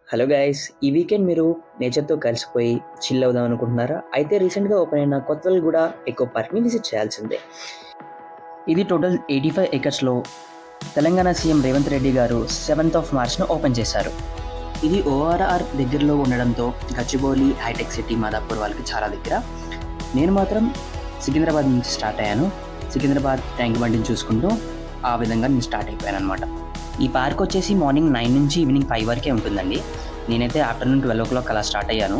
Hello guys! ఈ weekend మీరు నేచర్‌తో కలిసిపోయి చిల్ అవుదాం అనుకుంటున్నారా? అయితే రీసెంట్‌గా ఓపెన్ అయిన కొత్తగూడ ఎకో పార్క్‌ని విజిట్ చేయాల్సిందే. ఇది టోటల్ 85 ఎకర్స్‌లో తెలంగాణ సీఎం రేవంత్ రెడ్డి గారు 7th ఆఫ్ మార్చ్‌న ఓపెన్ చేశారు. ఇది ఓఆర్ఆర్ దగ్గరలో ఉండడంతో గచ్చిబౌలి, హైటెక్ సిటీ, మాదాపూర్ వాళ్ళకి చాలా దగ్గర. నేను మాత్రం సికింద్రాబాద్ నుంచి స్టార్ట్ అయ్యాను. సికింద్రాబాద్ ట్యాంక్ బండిని చూసుకుంటూ ఆ విధంగా నేను స్టార్ట్ అయిపోయాననమాట. ఈ పార్క్ వచ్చేసి మార్నింగ్ 9 నుంచి ఈవినింగ్ 5 వరకే ఉంటుందండి. నేనైతే ఆఫ్టర్‌నూన్ 12:00 అలా స్టార్ట్ అయ్యాను.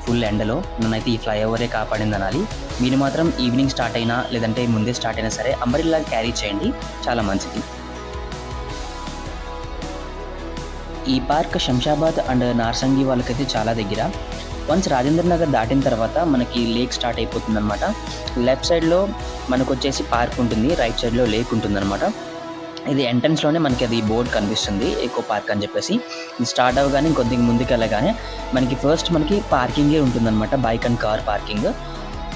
ఫుల్ ఎండలో. నన్నైతే ఈ ఫ్లైఓవరే కాపాడిందనాలి. మీరు మాత్రం ఈవినింగ్ స్టార్ట్ అయినా, లేదంటే ముందే స్టార్ట్ అయినా సరే అంబ్రెల్లా క్యారీ చేయండి. చాలా మంచిది. ఈ పార్క్ శంషాబాద్ అండ్ నార్సంగి వాళ్ళకైతే చాలా దగ్గర. వన్స్ రాజేంద్ర నగర్ దాటిన తర్వాత మనకి లేక్ స్టార్ట్ అయిపోతుందనమాట. లెఫ్ట్ సైడ్‌లో మనకొచ్చేసి పార్క్ ఉంటుంది. రైట్ సైడ్‌లో లేక్ ఉంటుందనమాట. ఇది ఎంట్రన్స్‌లోనే మనకి అది బోర్డ్ కనిపిస్తుంది. ఎకో పార్క్ అని చెప్పేసి. ఇది స్టార్ట్ అవ్వగానే కొద్దిగా ముందుకెళ్ళగానే మనకి ఫస్ట్ పార్కింగే ఉంటుందనమాట. Bike and car parking.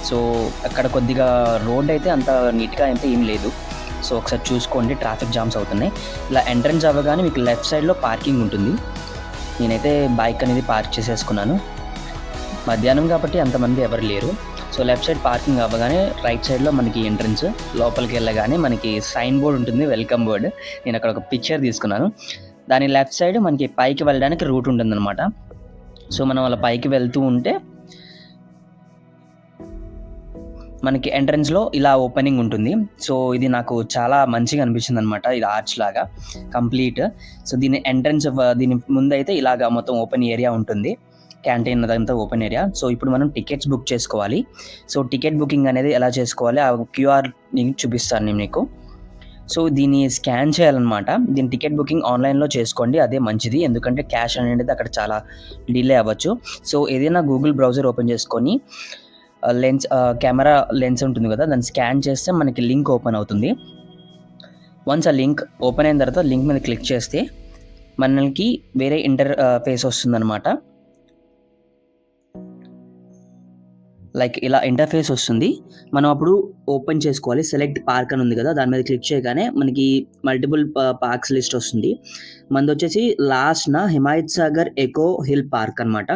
So, అక్కడ కొద్దిగా రోడ్ అయితే అంత నీట్‌గా అయితే ఏం లేదు. సో, ఒకసారి చూసుకోండి, ట్రాఫిక్ జామ్స్ అవుతున్నాయి. ఇలా ఎంట్రన్స్ అవ్వగానే మీకు లెఫ్ట్ సైడ్‌లో పార్కింగ్ ఉంటుంది. నేనైతే బైక్ అనేది పార్క్ చేసేసుకున్నాను. మధ్యాహ్నం కాబట్టి అంతమంది ఎవరు లేరు. సో, లెఫ్ట్ సైడ్ పార్కింగ్ అవ్వగానే రైట్ సైడ్‌లో మనకి ఎంట్రన్స్. లోపలికి వెళ్ళగానే మనకి సైన్ బోర్డ్ ఉంటుంది, వెల్కమ్ బోర్డ్. నేను అక్కడ ఒక పిక్చర్ తీసుకున్నాను. దాని లెఫ్ట్ సైడ్ మనకి పైకి వెళ్ళడానికి రూట్ ఉంటుందన్నమాట. సో, మనం అలా పైకి వెళ్తూ ఉంటే మనకి ఎంట్రన్స్‌లో ఇలా ఓపెనింగ్ ఉంటుంది. సో, ఇది నాకు చాలా మంచిగా అనిపించిందనమాట. ఇది ఆర్చ్ లాగా కంప్లీట్. సో, దీని ముందైతే ఇలాగా మొత్తం ఓపెన్ ఏరియా ఉంటుంది. క్యాంటీన్ అదంతా ఓపెన్ ఏరియా. సో, ఇప్పుడు మనం టికెట్స్ బుక్ చేసుకోవాలి. సో, టికెట్ బుకింగ్ అనేది ఎలా చేసుకోవాలి? ఆ క్యూఆర్ లింక్ చూపిస్తాను నేను మీకు. సో, దీన్ని స్కాన్ చేయాలనమాట. దీని టికెట్ బుకింగ్ ఆన్‌లైన్‌లో చేసుకోండి. అదే మంచిది. ఎందుకంటే క్యాష్ అనేది అక్కడ చాలా డిలే అవ్వచ్చు. సో, ఏదైనా గూగుల్ బ్రౌజర్ ఓపెన్ చేసుకొని కెమెరా లెన్స్ ఉంటుంది కదా! దాన్ని స్కాన్ చేస్తే మనకి లింక్ ఓపెన్ అవుతుంది. వన్స్ ఆ లింక్ ఓపెన్ అయిన తర్వాత లింక్ మీద క్లిక్ చేస్తే మనకి వేరే ఫేస్ వస్తుందనమాట. లైక్ ఇలా ఇంటర్ఫేస్ వస్తుంది. మనం అప్పుడు ఓపెన్ చేసుకోవాలి. సెలెక్ట్ పార్క్ అని ఉంది కదా! దాని మీద క్లిక్ చేయగానే మనకి మల్టిపుల్ పార్క్స్ లిస్ట్ వస్తుంది. మనదొచ్చేసి లాస్ట్‌న Himayat Sagar eco hill park అనమాట.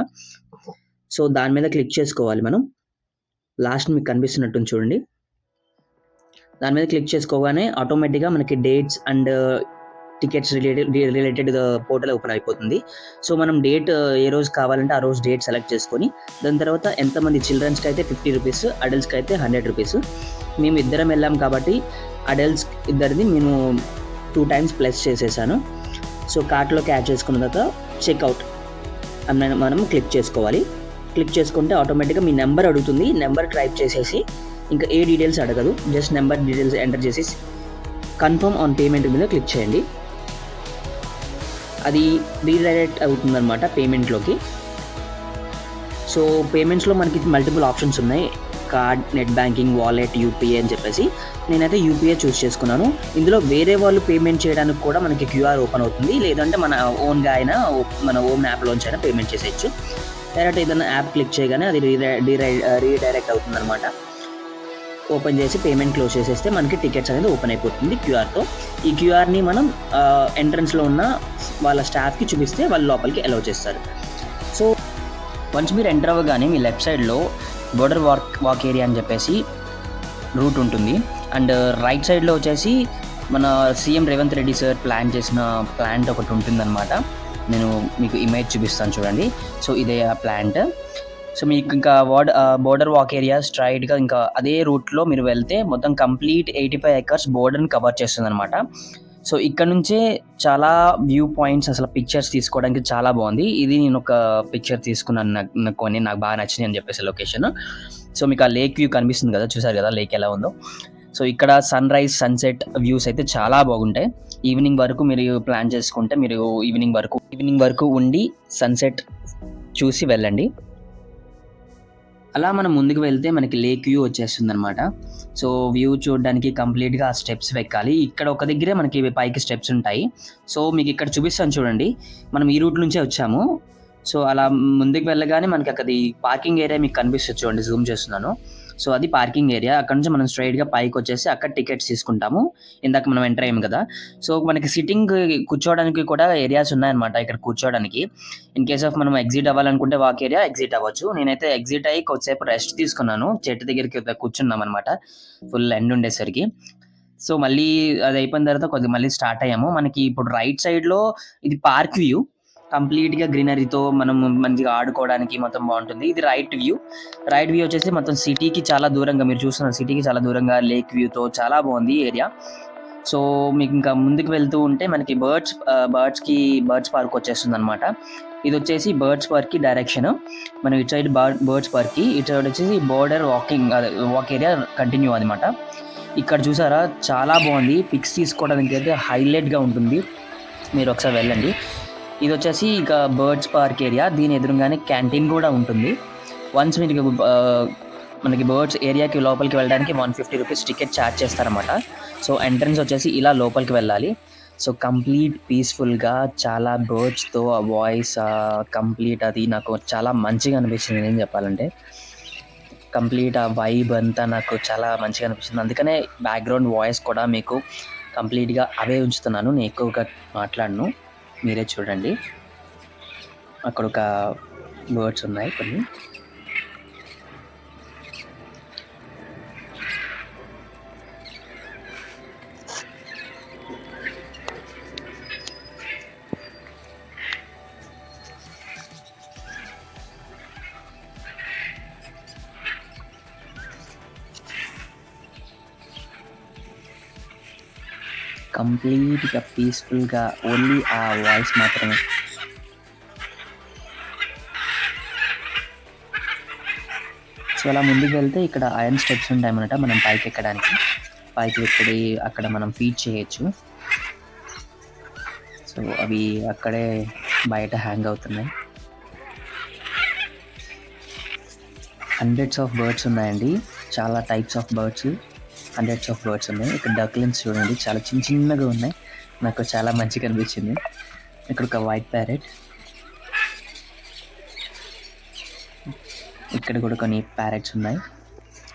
సో, దాని మీద క్లిక్ చేసుకోవాలి మనం. లాస్ట్ మీకు కనిపిస్తున్నట్టుంది చూడండి. దాని మీద క్లిక్ చేసుకోగానే ఆటోమేటిక్‌గా మనకి dates and tickets related portal open అయిపోతుంది. సో, మనం డేట్ ఏ రోజు కావాలంటే ఆ రోజు డేట్ సెలెక్ట్ చేసుకొని, దాని తర్వాత ఎంతమంది చిల్డ్రన్స్‌కి అయితే ₹50, అడల్ట్స్‌కి అయితే ₹100. మేము ఇద్దరం వెళ్ళాం కాబట్టి అడల్ట్స్ ఇద్దరిది నేను 2 టైమ్స్ ప్లస్ చేసేసాను. సో, కార్ట్‌లోకి యాడ్ చేసుకున్న తర్వాత చెక్‌ఔట్ అని మనం క్లిక్ చేసుకోవాలి. క్లిక్ చేసుకుంటే ఆటోమేటిక్‌గా మీ నెంబర్ అడుగుతుంది. నెంబర్ టైప్ చేసేసి ఇంకా ఏ డీటెయిల్స్ అడగదు. జస్ట్ నెంబర్ డీటెయిల్స్ ఎంటర్ చేసేసి కన్ఫర్మ్ ఆన్ పేమెంట్ మీద క్లిక్ చేయండి. అది రీడైరెక్ట్ అవుతుందనమాట పేమెంట్‌లోకి. సో, పేమెంట్స్‌లో మనకి మల్టిపుల్ ఆప్షన్స్ ఉన్నాయి. Card, net banking, wallet, UPI అని చెప్పేసి. నేనైతే యూపీఐ చూస్ చేసుకున్నాను. ఇందులో వేరే వాళ్ళు పేమెంట్ చేయడానికి కూడా మనకి క్యూఆర్ ఓపెన్ అవుతుంది. లేదంటే మన ఓన్‌గా అయినా మన ఓన్ యాప్‌లోంచి అయినా పేమెంట్ చేసేయొచ్చు. డైరెక్ట్ ఏదైనా యాప్ క్లిక్ చేయగానే అది రీడైరెక్ట్ అవుతుందనమాట. ఓపెన్ చేసి పేమెంట్ క్లోజ్ చేసేస్తే మనకి టికెట్స్ అనేది ఓపెన్ అయిపోతుంది క్యూఆర్‌తో. ఈ క్యూఆర్‌ని మనం ఎంట్రన్స్‌లో ఉన్న వాళ్ళ స్టాఫ్‌కి చూపిస్తే వాళ్ళు లోపలికి అలౌ చేస్తారు. సో, వన్స్ మీరు ఎంటర్ అవ్వగానే మీ లెఫ్ట్ సైడ్‌లో బోర్డర్ వాక్ ఏరియా అని చెప్పేసి రూట్ ఉంటుంది. అండ్ రైట్ సైడ్‌లో వచ్చేసి మన CM Revanth Reddy sir plan చేసిన ప్లాంట్ ఒకటి ఉంటుందనమాట. నేను మీకు ఇమేజ్ చూపిస్తాను చూడండి. సో, ఇదే ఆ ప్లాంట్. సో, మీకు ఇంకా బోర్డర్ వాక్ ఏరియా స్ట్రెయిట్‌గా ఇంకా అదే రూట్‌లో మీరు వెళ్తే మొత్తం కంప్లీట్ 85 ఎకర్స్ బోర్డర్‌ని కవర్ చేస్తుందనమాట. సో, ఇక్కడ నుంచే చాలా వ్యూ పాయింట్స్ అసలు పిక్చర్స్ తీసుకోవడానికి చాలా బాగుంది. ఇది నేను ఒక పిక్చర్ తీసుకున్నాను. నాకు బాగా నచ్చినాయి అని చెప్పేసి లొకేషన్. సో, మీకు ఆ లేక్ వ్యూ కనిపిస్తుంది కదా! చూసారు కదా లేక్ ఎలా ఉందో. సో, ఇక్కడ సన్‌రైజ్, సన్‌సెట్ వ్యూస్ అయితే చాలా బాగుంటాయి. ఈవినింగ్ వరకు మీరు ప్లాన్ చేసుకుంటే మీరు ఈవినింగ్ వరకు ఉండి సన్‌సెట్ చూసి వెళ్ళండి. అలా మనం ముందుకు వెళ్తే మనకి లేక్ వ్యూ వచ్చేస్తుందనమాట. సో, వ్యూ చూడడానికి కంప్లీట్‌గా ఆ స్టెప్స్ ఎక్కాలి. ఇక్కడ ఒక దగ్గరే మనకి పైకి స్టెప్స్ ఉంటాయి. సో, మీకిక్కడ చూపిస్తాను చూడండి. మనం ఈ రూట్ నుంచే వచ్చాము. సో, అలా ముందుకు వెళ్ళగానే మనకి అక్కడి పార్కింగ్ ఏరియా మీకు కనిపిస్తది చూడండి. జూమ్ చేస్తున్నాను. సో అది పార్కింగ్ ఏరియా. అక్కడ నుంచి మనం స్ట్రైట్‌గా పైకొచ్చేసి అక్కడ టికెట్స్ తీసుకుంటాము. ఇందాక మనం ఎంటర్ అయ్యాము కదా! సో మనకి సిట్టింగ్ కూర్చోవడానికి కూడా ఏరియాస్ ఉన్నాయన్నమాట ఇక్కడ కూర్చోవడానికి. ఇన్ కేస్ ఆఫ్ మనం ఎగ్జిట్ అవ్వాలనుకుంటే వాక్ ఏరియా ఎగ్జిట్ అవ్వచ్చు. నేనైతే ఎగ్జిట్ అయ్యి కొద్దిసేపు రెస్ట్ తీసుకున్నాను. చెట్టు దగ్గరికి కూర్చున్నామన్నమాట. ఫుల్ ఎండ ఉండేసరికి. సో మళ్ళీ అది అయిపోయిన తర్వాత కొద్దిగా మళ్ళీ స్టార్ట్ అయ్యాము. మనకి ఇప్పుడు రైట్ సైడ్‌లో ఇది పార్క్ వ్యూ. కంప్లీట్‌గా గ్రీనరీతో మనం మంచిగా ఆడుకోవడానికి మొత్తం బావుంటుంది. ఇది రైట్ వ్యూ. రైట్ వ్యూ వచ్చేసి మొత్తం సిటీకి చాలా దూరంగా మీరు చూస్తున్నారు సిటీకి చాలా దూరంగా లేక్ వ్యూతో చాలా బావుంది ఈ ఏరియా. సో మీకు ఇంకా ముందుకు వెళ్తూ ఉంటే మనకి బర్డ్స్ పార్క్ వచ్చేస్తుందన్నమాట. ఇదొచ్చేసి బర్డ్స్ పార్క్‌కి డైరెక్షన్. మనం ఇటు సైడ్ బర్డ్స్ పార్క్‌కి, ఇటు సైడ్ వచ్చేసి బోర్డర్ వాక్ ఏరియా కంటిన్యూ అన్నమాట. ఇక్కడ చూసారా చాలా బాగుంది. పిక్స్ తీసుకోవడానికి అయితే హైలైట్‌గా ఉంటుంది. మీరు ఒకసారి వెళ్ళండి. ఇది వచ్చేసి ఇక బర్డ్స్ పార్క్ ఏరియా. దీని ఎదురుగానే క్యాంటీన్ కూడా ఉంటుంది. వన్స్ మీకు మనకి బర్డ్స్ ఏరియాకి లోపలికి వెళ్ళడానికి ₹150 టికెట్ ఛార్జ్ చేస్తారన్నమాట. సో ఎంట్రన్స్ వచ్చేసి ఇలా లోపలికి వెళ్ళాలి. సో కంప్లీట్ పీస్‌ఫుల్‌గా చాలా బర్డ్స్‌తో ఆ వాయిస్ కంప్లీట్ అది నాకు చాలా మంచిగా అనిపించింది నేను చెప్పాలంటే. కంప్లీట్ ఆ వైబ్ అంతా నాకు చాలా మంచిగా అనిపించింది. అందుకనే బ్యాక్‌గ్రౌండ్ వాయిస్ కూడా మీకు కంప్లీట్‌గా అవే ఉంచుతున్నాను. నేను ఎక్కువగా మాట్లాడను. మీరే చూడండి. అక్కడొక బర్డ్స్ ఉన్నాయి కొన్ని. కంప్లీట్‌గా పీస్‌ఫుల్‌గా ఓన్లీ ఆ వాయిస్ మాత్రమే. సో అలా ముందుకు వెళ్తే ఇక్కడ ఐరన్ స్టెప్స్ ఉంటాయన్నమాట మనం పైకెక్కడానికి. పైకి ఎక్కడి అక్కడ మనం ఫీడ్ చేయొచ్చు. సో అవి అక్కడే బయట హ్యాంగ్ అవుతున్నాయి. హండ్రెడ్స్ ఆఫ్ బర్డ్స్ ఉన్నాయండి. చాలా types of birds. Hundreds of birds ఉన్నాయి. ఇక్కడ డక్లిన్స్ చూడండి చాలా చిన్నగా ఉన్నాయి. నాకు చాలా మంచిగా అనిపించింది. ఇక్కడ ఒక వైట్ ప్యారెట్. ఇక్కడ కూడా కొన్ని ప్యారెట్స్ ఉన్నాయి.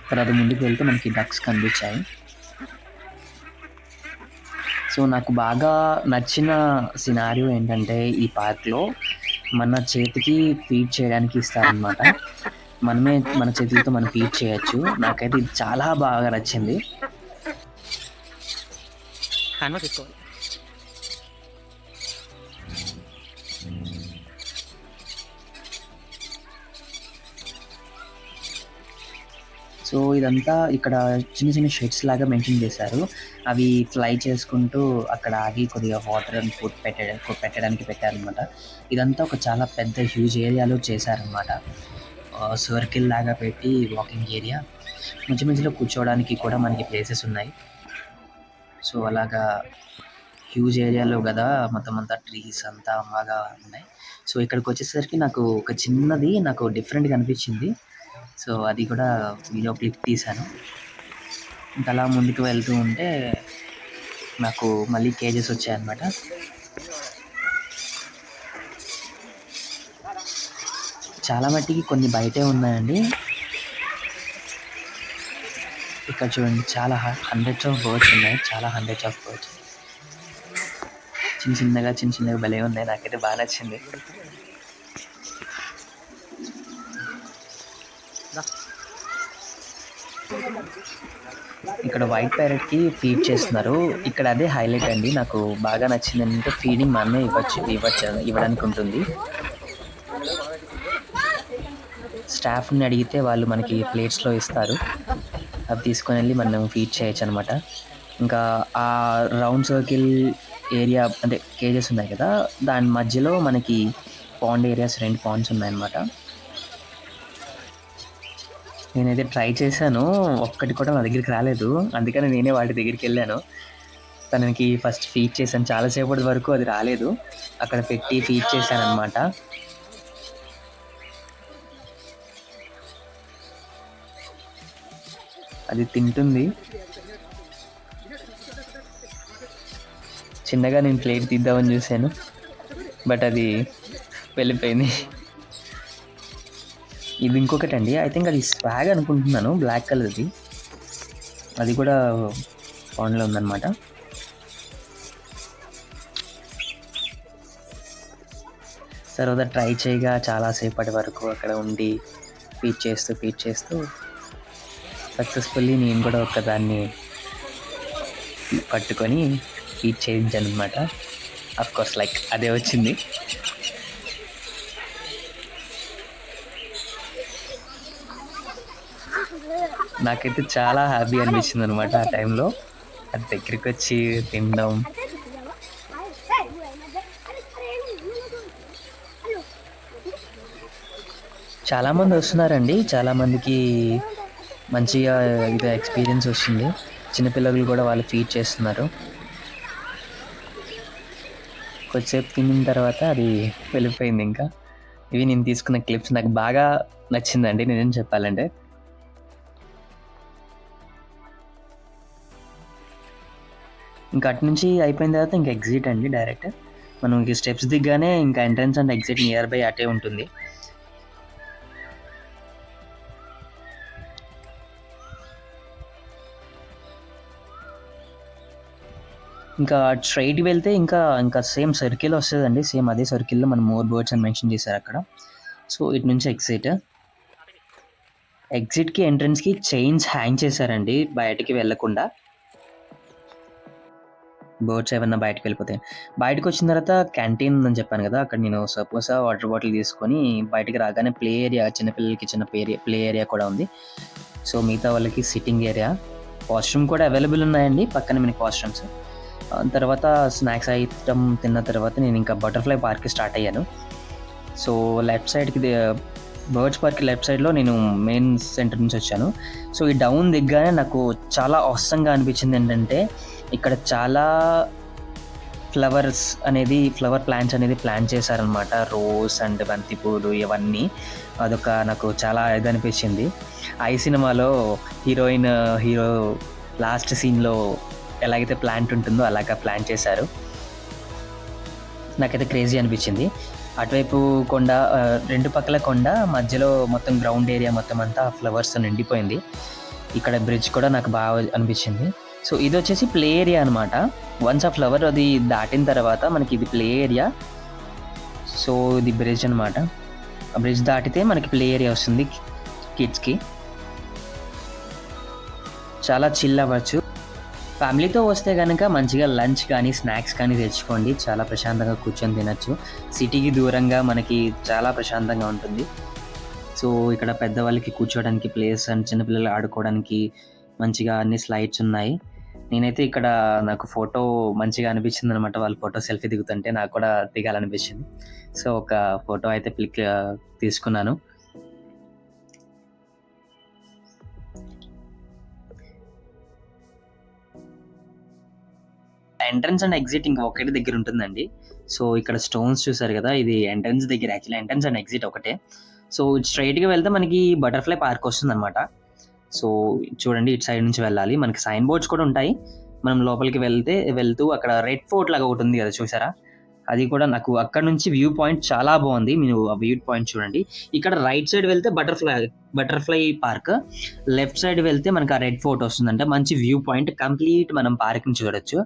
తర్వాత ముందుకు వెళ్తే మనకి డక్స్ కనిపించాయి. సో నాకు బాగా నచ్చిన సినారియో ఏంటంటే ఈ పార్క్‌లో మన చేతికి ఫీడ్ చేయడానికి ఇస్తారనమాట. మనమే మన చేతులతో మనం ఫీడ్ చేయొచ్చు. నాకైతే ఇది చాలా బాగా నచ్చింది. సో ఇదంతా ఇక్కడ చిన్న షెడ్స్ లాగా మెయింటైన్ చేశారు. అవి ఫ్లై చేసుకుంటూ అక్కడ ఆగి కొద్దిగా వాటర్ అండ్ ఫుడ్ పెట్టడానికి పెట్టారనమాట. ఇదంతా ఒక చాలా పెద్ద హ్యూజ్ ఏరియాలో చేశారనమాట. సర్కిల్ లాగా పెట్టి వాకింగ్ ఏరియా. మధ్యలో కూర్చోవడానికి కూడా మనకి ప్లేసెస్ ఉన్నాయి. సో అలాగా హ్యూజ్ ఏరియాలో కదా మొత్తం అంతా ట్రీస్ అంతా బాగా ఉన్నాయి. సో ఇక్కడికి వచ్చేసరికి నాకు ఒక చిన్నది నాకు డిఫరెంట్‌గా అనిపించింది. సో అది కూడా వీడియో క్లిప్ తీశాను. ఇంకా అలా ముందుకు వెళ్తూ ఉంటే నాకు మళ్ళీ కేజెస్ వచ్చాయన్నమాట. చాలా మట్టికి కొన్ని బయటే ఉన్నాయండి. ఇక్కడ చూడండి చాలా హండ్రెడ్స్ ఆఫ్ బర్డ్స్ ఉన్నాయి. చాలా హండ్రెడ్స్ ఆఫ్ బర్డ్స్. చిన్నగా భలే ఉన్నాయి. నాకైతే బాగా నచ్చింది. ఇక్కడ వైట్ ప్యారెట్‌కి ఫీడ్ చేస్తున్నారు. ఇక్కడ అదే హైలైట్ అండి. నాకు బాగా నచ్చింది ఏంటంటే ఫీడింగ్ మనమే ఇవ్వడానికి ఉంటుంది. స్టాఫ్‌ని అడిగితే వాళ్ళు మనకి ప్లేట్స్‌లో ఇస్తారు. అవి తీసుకొని వెళ్ళి మనం ఫీడ్ చేయొచ్చు అనమాట. ఇంకా ఆ రౌండ్ సర్కిల్ ఏరియా అంటే కేజెస్ ఉన్నాయి కదా, దాని మధ్యలో మనకి పాండ్ ఏరియాస్ 2 పాండ్స్ ఉన్నాయన్నమాట. నేనైతే ట్రై చేశాను. ఒక్కటి కూడా నా దగ్గరికి రాలేదు. అందుకని నేనే వాటి దగ్గరికి వెళ్ళాను. తనకి ఫస్ట్ ఫీడ్ చేశాను. చాలాసేపటి వరకు అది రాలేదు. అక్కడ పెట్టి ఫీడ్ చేశానన్నమాట. అది తింటుంది. చిన్నగా నేను ప్లేట్ తీద్దామని చూశాను, బట్ అది వెళ్ళిపోయింది. ఇది ఇంకొకటండి. ఐ థింక్ అది స్వాగ్ అనుకుంటున్నాను. బ్లాక్ కలర్‌ది. అది కూడా పాండ్‌లో ఉందన్నమాట. తర్వాత ట్రై చేయగా చాలా సేపటి వరకు అక్కడ ఉండి ఫీడ్ చేస్తూ సక్సెస్‌ఫుల్లీ నేను కూడా ఒకదాన్ని పట్టుకొని ఫీడ్ చేయించాననమాట. అఫ్‌కోర్స్ లైక్ అదే వచ్చింది. నాకైతే చాలా హ్యాపీ అనిపించిందనమాట ఆ టైంలో. అది దగ్గరికొచ్చి తినడం. చాలామంది వస్తున్నారండి. చాలామందికి మంచిగా ఇది ఎక్స్‌పీరియన్స్ వస్తుంది. చిన్నపిల్లలు కూడా వాళ్ళు ఫీడ్ చేస్తున్నారు. కొద్దిసేపు తినిన తర్వాత అది వెళ్ళిపోయింది ఇంకా. ఇవి నేను తీసుకున్న క్లిప్స్ నాకు బాగా నచ్చిందండి నిజం చెప్పాలంటే. ఇంకా అటు నుంచి అయిపోయిన తర్వాత ఇంకా ఎగ్జిట్ అండి డైరెక్ట్. మనకి స్టెప్స్ దిగ్గానే ఇంకా entrance and exit near by అటే ఉంటుంది. ఇంకా స్ట్రైట్‌కి వెళ్తే ఇంకా సేమ్ సర్కిల్ వస్తదండి. సేమ్ అదే సర్కిల్‌లో మనం మోర్ బర్డ్స్ అని మెన్షన్ చేశారు అక్కడ. సో ఇటు నుంచి ఎగ్జిట్‌కి ఎంట్రన్స్‌కి చైన్స్ హ్యాంగ్ చేశారండి బయటికి వెళ్ళకుండా. బర్డ్స్ ఏమన్నా బయటకి వెళ్ళిపోతాయి. బయటకు వచ్చిన తర్వాత క్యాంటీన్ ఉందని చెప్పాను కదా! అక్కడ నేను సమోసా, వాటర్ బాటిల్ తీసుకొని బయటికి రాగానే ప్లే ఏరియా చిన్నపిల్లలకి ప్లే ఏరియా కూడా ఉంది. సో మిగతా వాళ్ళకి సిట్టింగ్ ఏరియా, వాష్‌రూమ్ కూడా అవైలబుల్ ఉన్నాయండి. పక్కన మనకి వాష్‌రూమ్స్. తర్వాత స్నాక్స్ ఐటమ్ తిన్న తర్వాత నేను ఇంకా బటర్‌ఫ్లై పార్క్‌కి స్టార్ట్ అయ్యాను. సో లెఫ్ట్ సైడ్‌కి బర్డ్స్ పార్క్ లెఫ్ట్ సైడ్‌లో నేను మెయిన్ సెంటర్ నుంచి వచ్చాను. సో ఈ డౌన్ దిగ్గానే నాకు చాలా ఆసమ్‌గా అనిపించింది ఏంటంటే, ఇక్కడ చాలా ఫ్లవర్ ప్లాంట్స్ అనేది ప్లాన్ చేశారనమాట. రోజ్ అండ్ బంతిపూలు ఇవన్నీ. అదొక నాకు చాలా ఇదనిపించింది. 'ఐ' సినిమాలో హీరో లాస్ట్ సీన్‌లో ఎలాగైతే ప్లాంట్ ఉంటుందో అలాగా ప్లాన్ చేశారు. నాకైతే క్రేజీ అనిపించింది. అటువైపు కొండ, 2 పక్కల కొండ, మధ్యలో మొత్తం గ్రౌండ్ ఏరియా మొత్తం అంతా ఫ్లవర్స్‌తో నిండిపోయింది. ఇక్కడ బ్రిడ్జ్ కూడా నాకు బాగా అనిపించింది. సో ఇదొచ్చేసి ప్లే ఏరియా అనమాట. వన్స్ ఆ ఫ్లవర్ అది దాటిన తర్వాత మనకి ఇది ప్లే ఏరియా. సో ఇది బ్రిడ్జ్ అనమాట. ఆ బ్రిడ్జ్ దాటితే మనకి ప్లే ఏరియా వస్తుంది కిడ్స్‌కి. చాలా చిల్ అవ్వచ్చు. ఫ్యామిలీతో వస్తే గనక మంచిగా లంచ్ కానీ, స్నాక్స్ కానీ తెచ్చుకోండి. చాలా ప్రశాంతంగా కూర్చొని తినొచ్చు. సిటీకి దూరంగా మనకి చాలా ప్రశాంతంగా ఉంటుంది. సో ఇక్కడ పెద్దవాళ్ళకి కూర్చోవడానికి ప్లేస్ అండ్ చిన్నపిల్లలు ఆడుకోవడానికి మంచిగా అన్ని స్లైడ్స్ ఉన్నాయి. నేనైతే ఇక్కడ నాకు ఫోటో మంచిగా అనిపించిందనమాట. వాళ్ళు సెల్ఫీ దిగుతుంటే నాకు కూడా దిగాలనిపించింది. సో ఒక ఫోటో అయితే తీసుకున్నాను. ఎంట్రన్స్ అండ్ ఎగ్జిట్ ఇంకా ఒకటి దగ్గర ఉంటుందండి. సో ఇక్కడ స్టోన్స్ చూసారు కదా! ఇది ఎంట్రన్స్ దగ్గర, యాక్చువల్లీ ఎంట్రన్స్ అండ్ ఎగ్జిట్ ఒకటే. సో స్ట్రెయిట్‌గా వెళ్తే మనకి బటర్‌ఫ్లై పార్క్ వస్తుందనమాట. సో చూడండి ఇటు సైడ్ నుంచి వెళ్ళాలి. మనకి సైన్ బోర్డ్స్ కూడా ఉంటాయి. మనం లోపలికి వెళ్తూ అక్కడ రెడ్ ఫోర్ట్ లాగా ఒకటి ఉంది కదా చూసారా? అది కూడా నాకు అక్కడ నుంచి వ్యూ పాయింట్ చాలా బాగుంది. మీరు ఆ వ్యూ పాయింట్ చూడండి. ఇక్కడ రైట్ సైడ్ వెళ్తే బటర్‌ఫ్లై పార్క్. లెఫ్ట్ సైడ్ వెళ్తే మనకి ఆ రెడ్ ఫోర్ట్ వస్తుందంట. మంచి వ్యూ పాయింట్. కంప్లీట్ మనం పార్క్‌ని చూడొచ్చు.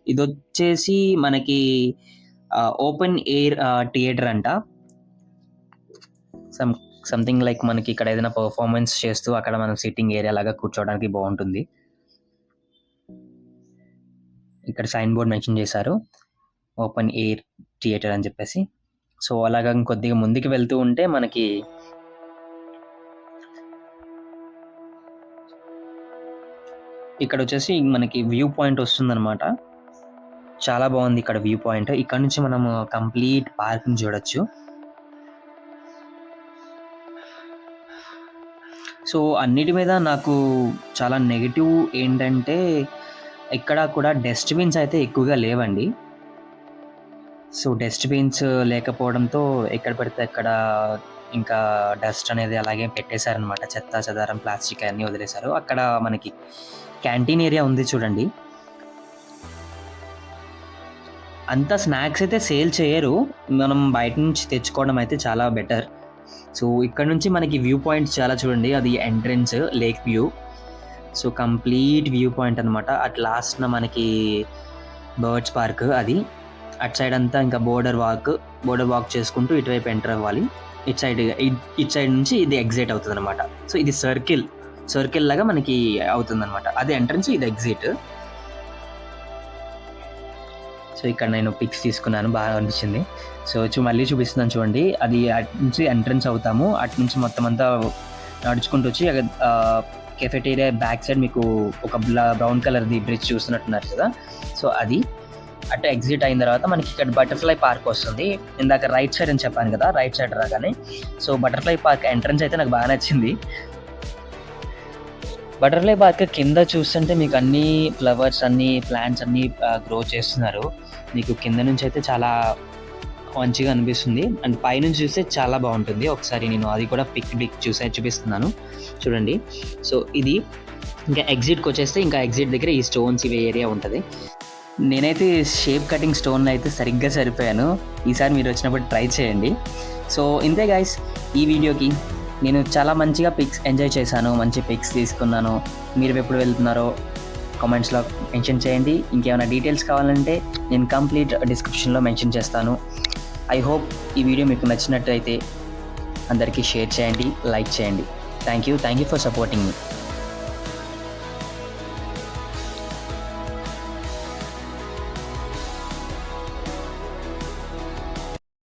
ఇదొచ్చేసి మనకి ఓపెన్ ఎయిర్ థియేటర్ అంట. సంథింగ్ లైక్ మనకి ఇక్కడ ఏదైనా పెర్ఫార్మెన్స్ చేస్తూ అక్కడ మనం సిట్టింగ్ ఏరియా లాగా కూర్చోవడానికి బాగుంటుంది. ఇక్కడ సైన్ బోర్డ్ మెన్షన్ చేశారు. ఓపెన్ ఎయిర్ థియేటర్ అని చెప్పేసి. సో అలాగా కొద్దిగా ముందుకు వెళ్తూ ఉంటే మనకి ఇక్కడ వచ్చేసి మనకి వ్యూ పాయింట్ వస్తుందన్నమాట. చాలా బాగుంది ఇక్కడ వ్యూ పాయింట్. ఇక్కడ నుంచి మనము కంప్లీట్ పార్క్‌ని చూడొచ్చు. సో అన్నిటి మీద నాకు చాలా నెగెటివ్ ఏంటంటే, ఎక్కడా కూడా డస్ట్‌బిన్స్ అయితే ఎక్కువగా లేవండి. సో డస్ట్‌బిన్స్ లేకపోవడంతో ఎక్కడ పడితే అక్కడ ఇంకా డస్ట్ అనేది అలాగే పెట్టేశారనమాట. చెత్తా చెదారం, ప్లాస్టిక్ అన్నీ వదిలేశారు. అక్కడ మనకి క్యాంటీన్ ఏరియా ఉంది చూడండి. అంతా స్నాక్స్ అయితే సేల్ చేయరు. మనం బయట నుంచి తెచ్చుకోవడం అయితే చాలా బెటర్. సో ఇక్కడ నుంచి మనకి వ్యూ పాయింట్స్ చాలా చూడండి, అది entrance lake view. So complete view point అనమాట. అట్ లాస్ట్న మనకి బర్డ్స్ పార్క్, అది అటు సైడ్ అంతా ఇంకా బోర్డర్ వాక్ చేసుకుంటూ ఇటువైపు ఎంటర్ అవ్వాలి. ఇటు సైడ్ నుంచి ఇది ఎగ్జిట్ అవుతుంది అనమాట. సో ఇది సర్కిల్ లాగా మనకి అవుతుంది అనమాట. అది ఎంట్రన్స్, ఇది ఎగ్జిట్. సో ఇక్కడ నేను పిక్స్ తీసుకున్నాను, బాగా అనిపించింది. సో మళ్ళీ చూపిస్తున్నాను చూడండి, అది అటు నుంచి ఎంట్రన్స్ అవుతాము. అటు నుంచి మొత్తం అంతా నడుచుకుంటూ వచ్చి కెఫెటేరియా బ్యాక్ సైడ్ మీకు ఒక బ్రౌన్ కలర్ది బ్రిడ్జ్ చూస్తున్నట్టున్నారు కదా. సో అది అటు ఎగ్జిట్ అయిన తర్వాత మనకి ఇక్కడ బటర్ఫ్లై పార్క్ వస్తుంది. ఇందాక రైట్ సైడ్ అని చెప్పాను కదా, రైట్ సైడ్ రాగానే. సో బటర్ఫ్లై పార్క్ ఎంట్రన్స్ అయితే నాకు బాగా నచ్చింది. బటర్ఫ్లై పార్క్ కింద చూస్తుంటే మీకు అన్ని ఫ్లవర్స్, అన్ని ప్లాంట్స్ అన్నీ గ్రో చేస్తున్నారు. మీకు కింద నుంచి అయితే చాలా మంచిగా అనిపిస్తుంది. అండ్ పైనుంచి చూస్తే చాలా బాగుంటుంది. ఒకసారి నేను అది కూడా పిక్ చూపిస్తున్నాను చూడండి. సో ఇది ఇంకా ఎగ్జిట్కి వచ్చేస్తే, ఇంకా ఎగ్జిట్ దగ్గర ఈ స్టోన్స్ ఇవే ఏరియా ఉంటుంది. నేనైతే షేప్ కటింగ్ స్టోన్ అయితే సరిగ్గా సరిపోయాను. ఈసారి మీరు వచ్చినప్పుడు ట్రై చేయండి. సో ఇంతే గైస్, ఈ వీడియోకి నేను చాలా మంచిగా పిక్స్ ఎంజాయ్ చేశాను, మంచి పిక్స్ తీసుకున్నాను. మీరు ఎప్పుడు వెళ్తున్నారో కామెంట్స్లో మెన్షన్ చేయండి. ఇంకేమైనా డీటెయిల్స్ కావాలంటే నేను కంప్లీట్ డిస్క్రిప్షన్లో మెన్షన్ చేస్తాను. ఐ హోప్ ఈ వీడియో మీకు నచ్చినట్టయితే అందరికీ షేర్ చేయండి, లైక్ చేయండి. Thank you for supporting me.